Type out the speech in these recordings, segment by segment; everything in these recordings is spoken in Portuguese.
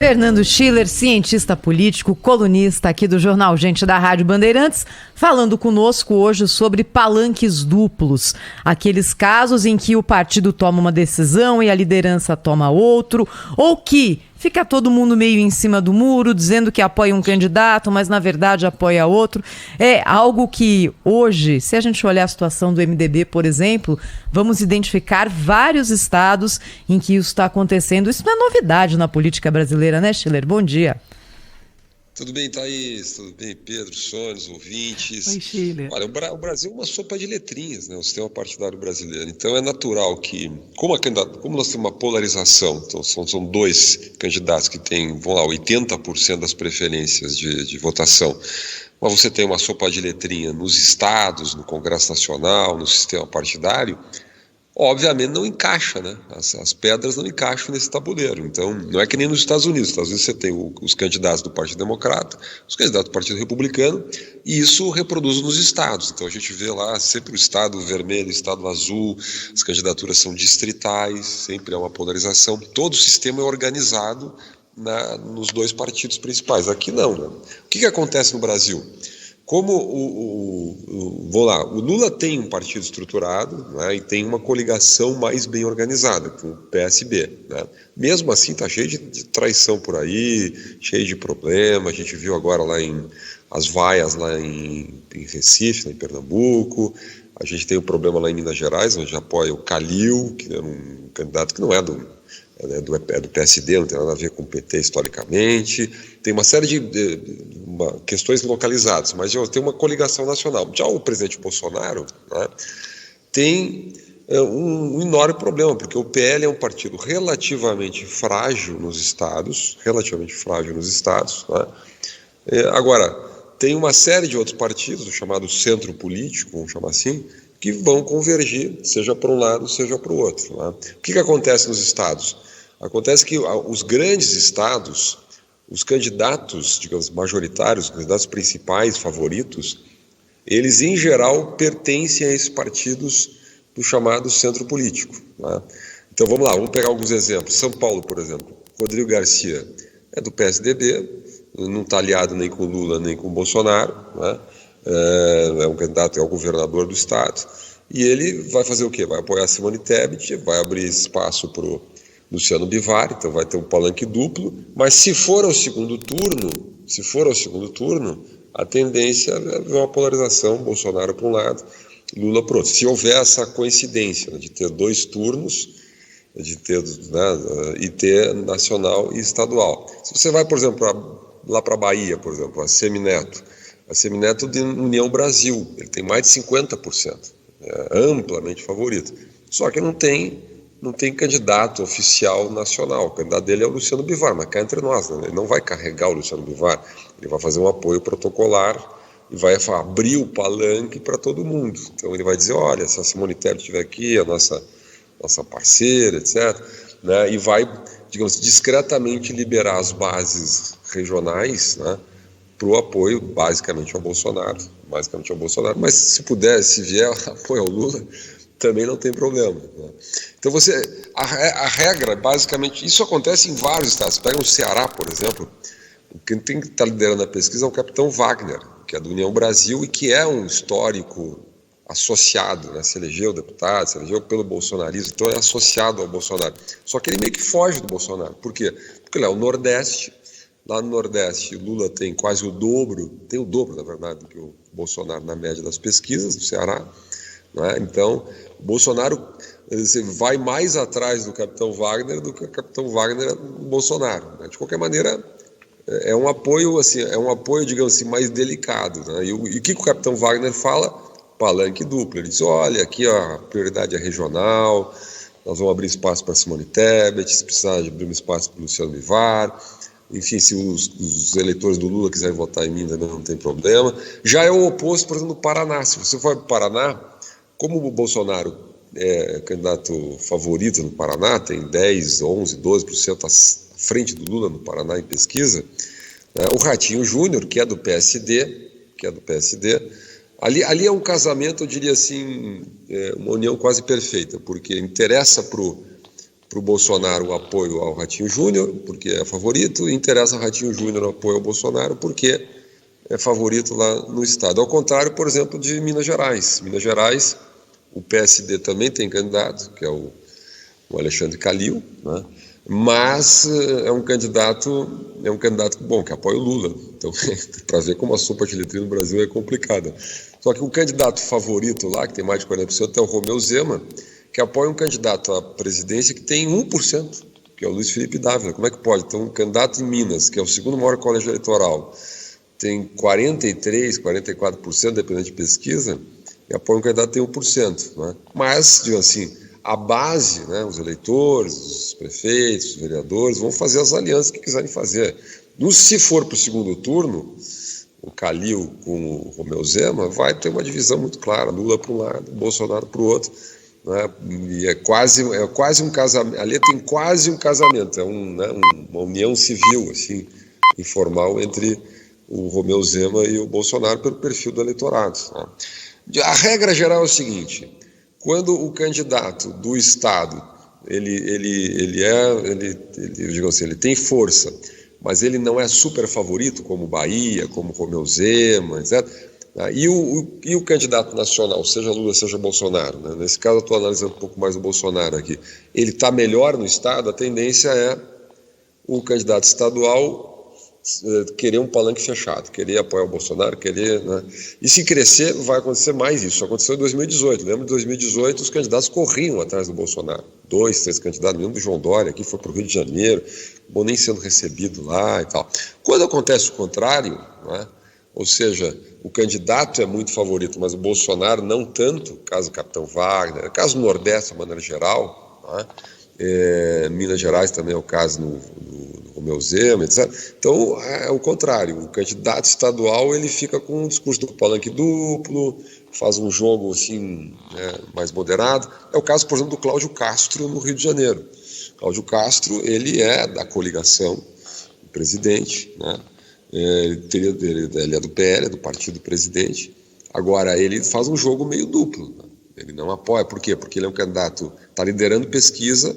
Fernando Schiller, cientista político, colunista aqui do Jornal Gente da Rádio Bandeirantes, falando conosco hoje sobre palanques duplos. Aqueles casos em que o partido toma uma decisão e a liderança toma outro, ou que fica todo mundo meio em cima do muro, dizendo que apoia um candidato, mas na verdade apoia outro. É algo que hoje, se a gente olhar a situação do MDB, por exemplo, vamos identificar vários estados em que isso está acontecendo. Isso não é novidade na política brasileira, né, Schiller? Bom dia. Tudo bem, Thaís? Tudo bem, Pedro, Sônia, ouvintes? Oi, Schiller. Olha, o Brasil é uma sopa de letrinhas, né? O sistema partidário brasileiro. Então é natural que, como nós temos uma polarização, então são dois candidatos que têm, vamos lá, 80% das preferências de votação, mas você tem uma sopa de letrinha nos estados, no Congresso Nacional, no sistema partidário, obviamente não encaixa, né? As pedras não encaixam nesse tabuleiro. Então, não é que nem nos Estados Unidos. Nos Estados Unidos você tem os candidatos do Partido Democrata, os candidatos do Partido Republicano, e isso reproduz nos estados. Então, a gente vê lá sempre o estado vermelho, o estado azul, as candidaturas são distritais, sempre há uma polarização. Todo o sistema é organizado nos dois partidos principais. Aqui não, né? O que acontece no Brasil? Como o Lula tem um partido estruturado, né, e tem uma coligação mais bem organizada, com o PSB. Né? Mesmo assim, está cheio de traição por aí, cheio de problema. A gente viu agora as vaias lá em Recife, lá em Pernambuco. A gente tem um problema lá em Minas Gerais, onde apoia o Calil, que é um candidato que não é do PSD, não tem nada a ver com o PT historicamente. Tem uma série de questões localizadas, mas já tem uma coligação nacional. Já o presidente Bolsonaro, né, tem um enorme problema, porque o PL é um partido relativamente frágil nos estados, né? Agora, tem uma série de outros partidos, o chamado centro político, vamos chamar assim, que vão convergir, seja para um lado, seja para o outro. Né? O que acontece nos estados? Acontece que os grandes estados, os candidatos, digamos, majoritários, os candidatos principais, favoritos, eles, em geral, pertencem a esses partidos do chamado centro político. Né? Então, vamos lá, vamos pegar alguns exemplos. São Paulo, por exemplo, Rodrigo Garcia é do PSDB, não está aliado nem com Lula, nem com Bolsonaro, né? É um candidato ao governador do estado, e ele vai fazer o quê? Vai apoiar Simone Tebet, vai abrir espaço para o Luciano Bivar, então vai ter um palanque duplo, mas se for ao segundo turno, a tendência é uma polarização, Bolsonaro para um lado, Lula para o outro. Se houver essa coincidência, né, de ter dois turnos, de ter, né, e ter nacional e estadual. Se você vai, por exemplo, lá para a Bahia, por exemplo, a Semineto de União Brasil, ele tem mais de 50%, é amplamente favorito. Só que não tem candidato oficial nacional. O candidato dele é o Luciano Bivar, mas cá entre nós, né? Ele não vai carregar o Luciano Bivar, ele vai fazer um apoio protocolar e vai abrir o palanque para todo mundo. Então ele vai dizer, olha, se a Simone Tebet estiver aqui, a nossa parceira, etc., né? E vai, digamos, discretamente liberar as bases regionais, né, para o apoio basicamente ao Bolsonaro, mas se vier apoio ao Lula, também não tem problema. Né? Então a regra, basicamente, isso acontece em vários estados. Pega o Ceará, por exemplo, quem tem que estar liderando a pesquisa é o capitão Wagner, que é do União Brasil e que é um histórico associado, né? Se elegeu deputado, se elegeu pelo bolsonarismo, então é associado ao Bolsonaro. Só que ele meio que foge do Bolsonaro. Por quê? Porque ele é o Nordeste. Lá no Nordeste, Lula tem quase o dobro, na verdade, do que o Bolsonaro na média das pesquisas do Ceará. Né? Então, o Bolsonaro vai mais atrás do capitão Wagner do que o capitão Wagner do Bolsonaro. Né? De qualquer maneira, é um apoio, digamos assim, mais delicado. Né? E o que o capitão Wagner fala? Palanque duplo. Ele diz, olha, aqui a prioridade é regional, nós vamos abrir espaço para Simone Tebet, se precisar abrir um espaço para o Luciano Bivar. Enfim, se os eleitores do Lula quiserem votar em mim, também não tem problema. Já é o oposto, por exemplo, no Paraná. Se você for para o Paraná, como o Bolsonaro é candidato favorito no Paraná, tem 10, 11, 12% à frente do Lula no Paraná em pesquisa, né, o Ratinho Júnior, que é do PSD, ali é um casamento, eu diria assim, uma união quase perfeita, porque interessa para para o Bolsonaro o apoio ao Ratinho Júnior, porque é favorito, e interessa ao Ratinho Júnior o apoio ao Bolsonaro, porque é favorito lá no estado. Ao contrário, por exemplo, de Minas Gerais. Minas Gerais, o PSD também tem candidato, que é o Alexandre Calil, né? Mas é um candidato bom, que apoia o Lula. Então, para ver como a sopa de letrinha no Brasil é complicada. Só que o candidato favorito lá, que tem mais de 40%, é o Romeu Zema, que apoia um candidato à presidência que tem 1%, que é o Luiz Felipe Dávila. Como é que pode? Então, um candidato em Minas, que é o segundo maior colégio eleitoral, tem 43%, 44%, dependendo de pesquisa, e apoia um candidato que tem 1%. Né? Mas, digamos assim, a base, né, os eleitores, os prefeitos, os vereadores, vão fazer as alianças que quiserem fazer. Se for para o segundo turno, o Calil com o Romeu Zema, vai ter uma divisão muito clara, Lula para um lado, Bolsonaro para o outro. Né? E é quase um casamento, ali tem quase um casamento, é uma união civil, assim, informal entre o Romeu Zema e o Bolsonaro pelo perfil do eleitorado. Né? A regra geral é o seguinte: quando o candidato do estado digamos assim, ele tem força, mas ele não é super favorito, como Bahia, como Romeu Zema, etc. E o candidato nacional, seja Lula, seja Bolsonaro, né? Nesse caso eu estou analisando um pouco mais o Bolsonaro aqui, ele está melhor no estado, a tendência é o candidato estadual querer um palanque fechado, querer apoiar o Bolsonaro, né? E se crescer, vai acontecer mais isso. Aconteceu em 2018. Lembra de 2018, os candidatos corriam atrás do Bolsonaro. 2, 3 candidatos, mesmo do João Dória, aqui foi para o Rio de Janeiro, bom, nem sendo recebido lá e tal. Quando acontece o contrário, né? Ou seja, o candidato é muito favorito, mas o Bolsonaro não tanto, caso Capitão Wagner, caso do Nordeste, de maneira geral, né? Minas Gerais também é o caso no Romeu Zema, etc. Então, é o contrário, o candidato estadual ele fica com um discurso do palanque duplo, faz um jogo assim, né, mais moderado. É o caso, por exemplo, do Cláudio Castro no Rio de Janeiro. Cláudio Castro, ele é da coligação do presidente, né? Ele é do PL, é do partido do presidente. Agora, ele faz um jogo meio duplo, né? Ele não apoia. Por quê? Porque ele é um candidato, está liderando pesquisa,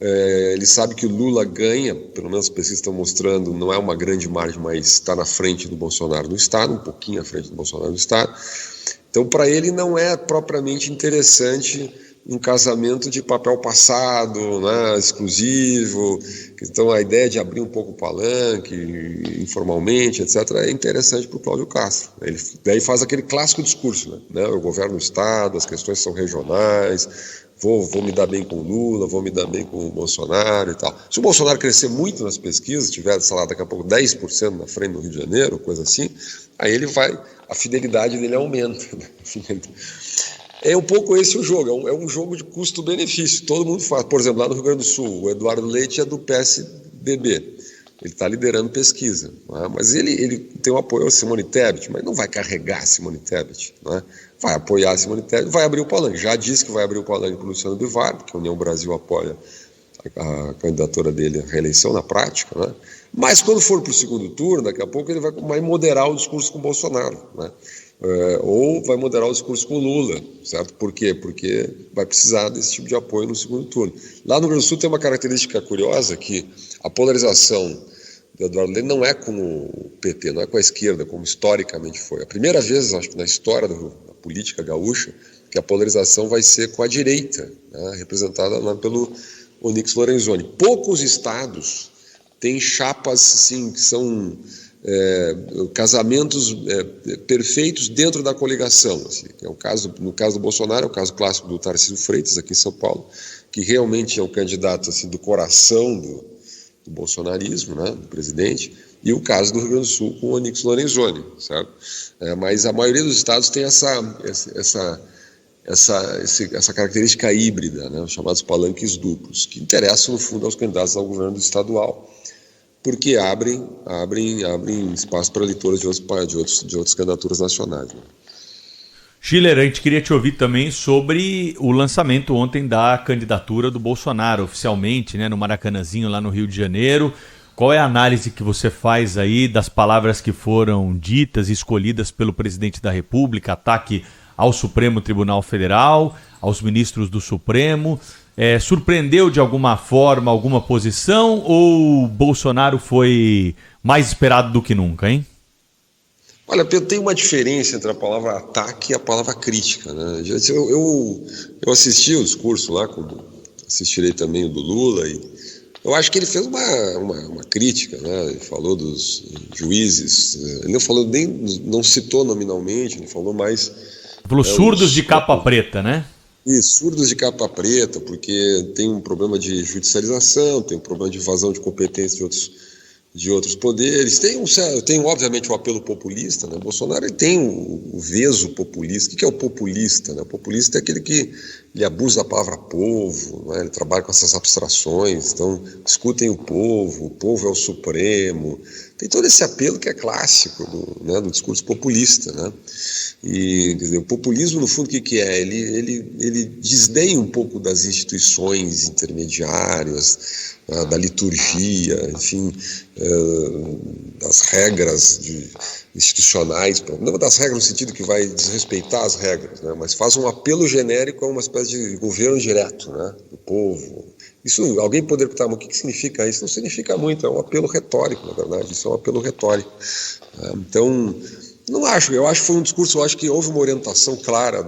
ele sabe que o Lula ganha, pelo menos as pesquisas estão mostrando, não é uma grande margem, mas está na frente do Bolsonaro no estado, um pouquinho à frente do Bolsonaro no estado. Então, para ele não é propriamente interessante um casamento de papel passado, né, exclusivo. Então, a ideia de abrir um pouco o palanque, informalmente, etc., é interessante para o Cláudio Castro. Ele daí faz aquele clássico discurso, né? Eu governo o Estado, as questões são regionais, vou me dar bem com o Lula, vou me dar bem com o Bolsonaro e tal. Se o Bolsonaro crescer muito nas pesquisas, tiver, sei lá, daqui a pouco 10% na frente do Rio de Janeiro, coisa assim, aí a fidelidade dele aumenta, né? É um pouco esse o jogo, é um jogo de custo-benefício, todo mundo faz. Por exemplo, lá no Rio Grande do Sul, o Eduardo Leite é do PSDB, ele está liderando pesquisa, né? Mas ele tem um apoio a Simone Tebet, mas não vai carregar a Simone Tebet, né? Vai apoiar a Simone Tebet, vai abrir o palanque, já disse que vai abrir o palanque para o Luciano Bivar, porque a União Brasil apoia a candidatura dele à reeleição na prática, né? Mas quando for para o segundo turno, daqui a pouco ele vai moderar o discurso com o Bolsonaro, né? Ou vai moderar o discurso com o Lula, certo? Por quê? Porque vai precisar desse tipo de apoio no segundo turno. Lá no Rio Grande do Sul tem uma característica curiosa, que a polarização do Eduardo Leite não é com o PT, não é com a esquerda, como historicamente foi. A primeira vez, acho que na história da política gaúcha, que a polarização vai ser com a direita, né? Representada lá pelo Onyx Lorenzoni. Poucos estados têm chapas assim, que são casamentos perfeitos dentro da coligação, assim. No caso do Bolsonaro, é o caso clássico do Tarcísio Freitas, aqui em São Paulo, que realmente é um candidato assim, do coração do bolsonarismo, né, do presidente, e o caso do Rio Grande do Sul com o Onyx Lorenzoni, certo? Mas a maioria dos estados tem essa característica híbrida, né, os chamados palanques duplos, que interessam, no fundo, aos candidatos ao governo estadual, porque abrem espaço para eleitores de outras candidaturas nacionais, né? Schiller, a gente queria te ouvir também sobre o lançamento ontem da candidatura do Bolsonaro, oficialmente, né, no Maracanãzinho, lá no Rio de Janeiro. Qual é a análise que você faz aí das palavras que foram ditas e escolhidas pelo presidente da República, ataque ao Supremo Tribunal Federal, aos ministros do Supremo? surpreendeu de alguma forma, alguma posição, ou Bolsonaro foi mais esperado do que nunca, hein? Olha, Pedro, tem uma diferença entre a palavra ataque e a palavra crítica, né? Eu assisti o discurso lá, assistirei também o do Lula, e eu acho que ele fez uma crítica, né? Ele falou dos juízes, ele não citou nominalmente, ele falou mais... Falou surdos de capa preta, né? Isso, surdos de capa preta, porque tem um problema de judicialização, tem um problema de invasão de competência de outros poderes, tem obviamente o apelo populista, né? O Bolsonaro ele tem o veso populista. O que é o populista, né? O populista é aquele que ele abusa da palavra povo, né? Ele trabalha com essas abstrações, então discutem o povo é o supremo, tem todo esse apelo que é clássico do discurso populista, né? E quer dizer, o populismo, no fundo, o que é? Ele desdenha um pouco das instituições intermediárias, da liturgia, enfim, das regras institucionais, não das regras no sentido que vai desrespeitar as regras, né? Mas faz um apelo genérico a uma espécie de governo direto, né? Do povo. Isso, alguém poderia perguntar, mas o que significa isso? Não significa muito, é um apelo retórico, na verdade, isso é um apelo retórico. Então, não acho, eu acho que foi um discurso, eu acho que houve uma orientação clara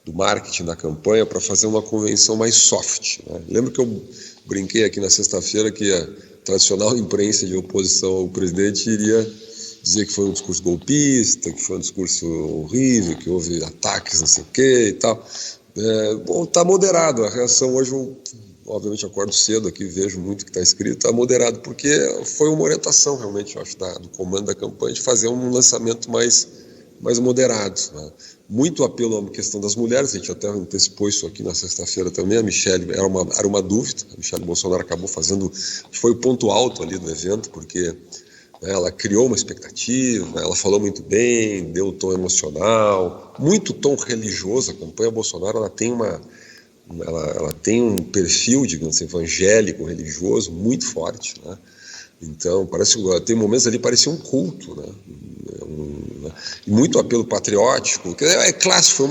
do marketing da campanha para fazer uma convenção mais soft, né? Lembro que eu brinquei aqui na sexta-feira que a tradicional imprensa de oposição ao presidente iria dizer que foi um discurso golpista, que foi um discurso horrível, que houve ataques, não sei o quê e tal. Bom, está moderado, a reação hoje, obviamente acordo cedo aqui, vejo muito o que está escrito, está moderado, porque foi uma orientação realmente, eu acho, do comando da campanha de fazer um lançamento mais moderado, né? Muito apelo à questão das mulheres, a gente até antecipou isso aqui na sexta-feira também, a Michelle era uma dúvida, a Michelle Bolsonaro acabou fazendo, foi o ponto alto ali do evento, porque ela criou uma expectativa, ela falou muito bem, deu um tom emocional, muito tom religioso. A campanha Bolsonaro ela tem um perfil, digamos assim, evangélico, religioso muito forte, né? Então, tem momentos ali, parecia um culto, né? Muito apelo patriótico, é clássico,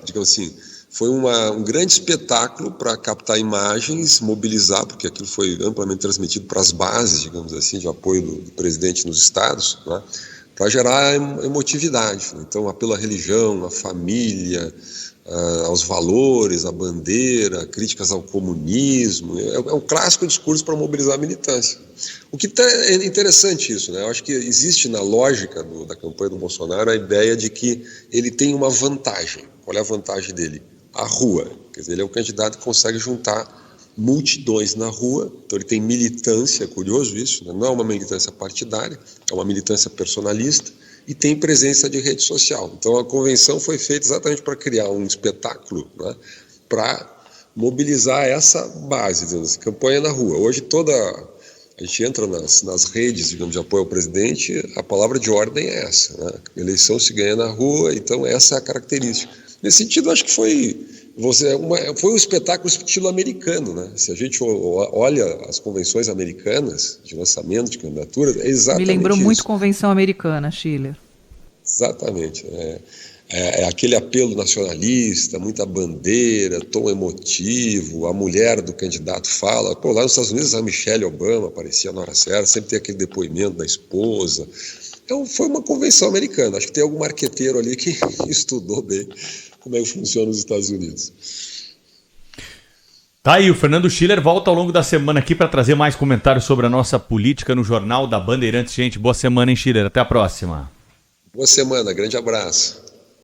digamos assim, foi um grande espetáculo para captar imagens, mobilizar, porque aquilo foi amplamente transmitido para as bases, digamos assim, de apoio do presidente nos estados, né? Para gerar emotividade. Então, apelo à religião, à família, aos valores, à bandeira, críticas ao comunismo. É um clássico discurso para mobilizar a militância. O que é interessante isso, né? Eu acho que existe na lógica da campanha do Bolsonaro a ideia de que ele tem uma vantagem. Qual é a vantagem dele? A rua. Quer dizer, ele é um candidato que consegue juntar multidões na rua, então ele tem militância, é curioso isso, né? Não é uma militância partidária, é uma militância personalista, e tem presença de rede social. Então a convenção foi feita exatamente para criar um espetáculo, né, para mobilizar essa base, dizendo assim, campanha na rua. Hoje a gente entra nas redes, digamos, de apoio ao presidente, a palavra de ordem é essa, né? Eleição se ganha na rua, então essa é a característica. Nesse sentido, acho que foi um espetáculo estilo americano, né? Se a gente olha as convenções americanas de lançamento de candidaturas, é exatamente isso. Me lembrou muito convenção americana, Schiller. Exatamente. É aquele apelo nacionalista, muita bandeira, tom emotivo, a mulher do candidato fala. Pô, lá nos Estados Unidos a Michelle Obama aparecia na hora certa, sempre tem aquele depoimento da esposa. Então foi uma convenção americana. Acho que tem algum marqueteiro ali que estudou bem como é que funciona nos Estados Unidos. Tá aí, o Fernando Schiller volta ao longo da semana aqui para trazer mais comentários sobre a nossa política no Jornal da Bandeirantes. Gente, boa semana, hein, Schiller? Até a próxima. Boa semana, grande abraço.